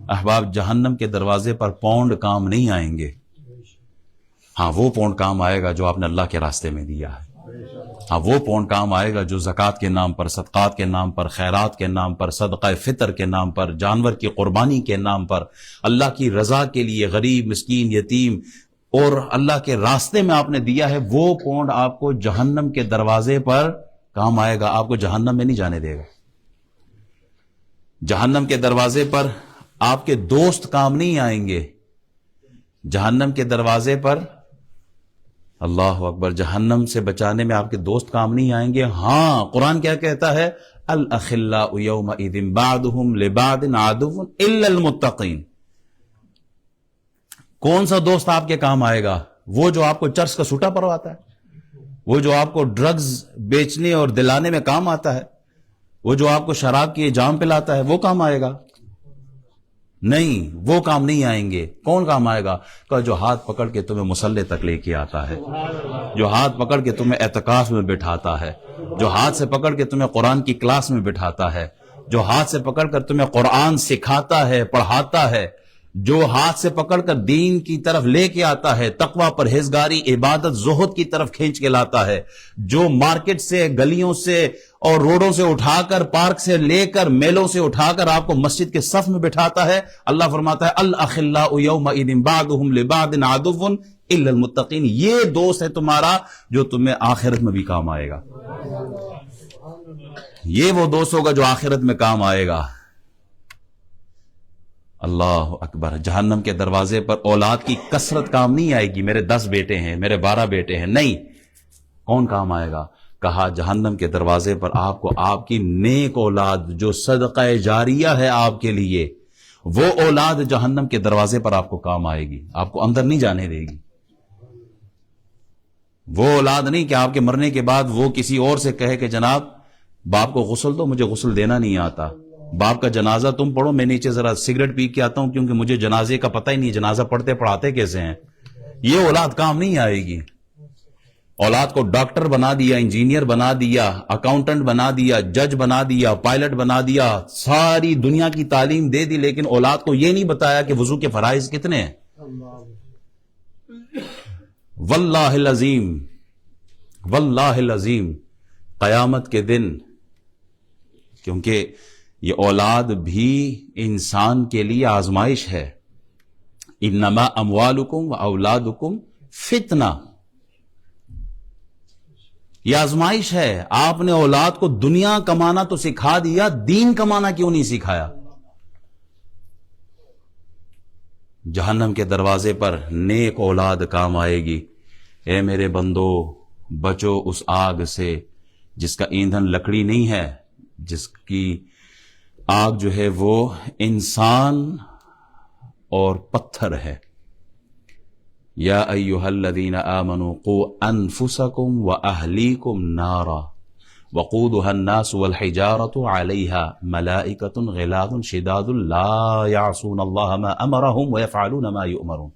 احباب جہنم کے دروازے پر پاؤنڈ کام نہیں آئیں گے، ہاں وہ پاؤنڈ کام آئے گا جو آپ نے اللہ کے راستے میں دیا ہے، ہاں وہ پاؤنڈ کام آئے گا جو زکوٰۃ کے نام پر، صدقات کے نام پر، خیرات کے نام پر، صدقہ فطر کے نام پر، جانور کی قربانی کے نام پر، اللہ کی رضا کے لیے غریب مسکین یتیم اور اللہ کے راستے میں آپ نے دیا ہے، وہ پاؤنڈ آپ کو جہنم کے دروازے پر کام آئے گا، آپ کو جہنم میں نہیں جانے دے گا۔ جہنم کے دروازے پر آپ کے دوست کام نہیں آئیں گے، جہنم کے دروازے پر اللہ اکبر جہنم سے بچانے میں آپ کے دوست کام نہیں آئیں گے۔ ہاں قرآن کیا کہتا ہے؟ الاخلاء یومئذ بعضهم لبعض عدو الا المتقین۔ کون سا دوست آپ کے کام آئے گا؟ وہ جو آپ کو چرس کا سوٹا پرواتا ہے، وہ جو آپ کو ڈرگز بیچنے اور دلانے میں کام آتا ہے، وہ جو آپ کو شراب کی جام پلاتا ہے، وہ کام آئے گا؟ نہیں، وہ کام نہیں آئیں گے۔ کون کام آئے گا؟ کہ جو ہاتھ پکڑ کے تمہیں مصلی تک لے کے آتا ہے، جو ہاتھ پکڑ کے تمہیں اعتکاف میں بٹھاتا ہے، جو ہاتھ سے پکڑ کے تمہیں قرآن کی کلاس میں بٹھاتا ہے، جو ہاتھ سے پکڑ کر تمہیں قرآن سکھاتا ہے، پڑھاتا ہے، جو ہاتھ سے پکڑ کر دین کی طرف لے کے آتا ہے، تقوی پرہیزگاری عبادت زہد کی طرف کھینچ کے لاتا ہے، جو مارکیٹ سے گلیوں سے اور روڈوں سے اٹھا کر پارک سے لے کر میلوں سے اٹھا کر آپ کو مسجد کے صف میں بٹھاتا ہے۔ اللہ فرماتا ہے الاخلاء یومئذ بعضهم لبعض عدو الا المتقین، یہ دوست ہے تمہارا جو تمہیں آخرت میں بھی کام آئے گا، یہ وہ دوست ہوگا جو آخرت میں کام آئے گا۔ اللہ اکبر۔ جہنم کے دروازے پر اولاد کی کثرت کام نہیں آئے گی، میرے 10 بیٹے ہیں، میرے 12 بیٹے ہیں، نہیں۔ کون کام آئے گا؟ کہا جہنم کے دروازے پر آپ کو آپ کی نیک اولاد جو صدقہ جاریہ ہے آپ کے لیے، وہ اولاد جہنم کے دروازے پر آپ کو کام آئے گی، آپ کو اندر نہیں جانے دے گی۔ وہ اولاد نہیں کہ آپ کے مرنے کے بعد وہ کسی اور سے کہے کہ جناب باپ کو غسل دو، مجھے غسل دینا نہیں آتا، باپ کا جنازہ تم پڑھو، میں نیچے ذرا سگریٹ پی کے آتا ہوں کیونکہ مجھے جنازے کا پتہ ہی نہیں جنازہ پڑھتے پڑھاتے کیسے ہیں۔ یہ اولاد کام نہیں آئے گی۔ اولاد کو ڈاکٹر بنا دیا، انجینئر بنا دیا، اکاؤنٹنٹ بنا دیا، جج بنا دیا، پائلٹ بنا دیا، ساری دنیا کی تعلیم دے دی، لیکن اولاد کو یہ نہیں بتایا کہ وضو کے فرائض کتنے ہیں۔ واللہ العظیم، واللہ العظیم قیامت کے دن، کیونکہ یہ اولاد بھی انسان کے لیے آزمائش ہے۔ انما اموالکم و اولادکم فتنہ، یہ آزمائش ہے۔ آپ نے اولاد کو دنیا کمانا تو سکھا دیا، دین کمانا کیوں نہیں سکھایا؟ جہنم کے دروازے پر نیک اولاد کام آئے گی۔ اے میرے بندو، بچو اس آگ سے جس کا ایندھن لکڑی نہیں ہے، جس کی آگ جو ہے وہ انسان اور پتھر ہے۔ یا ایھا الذین آمنوا قوا انفسکم واہلیکم نارا وقودها الناس والحجارة علیها ملائکۃ غلاظ شداد لا یعصون اللہ ما امرهم ویفعلون ما یؤمرون۔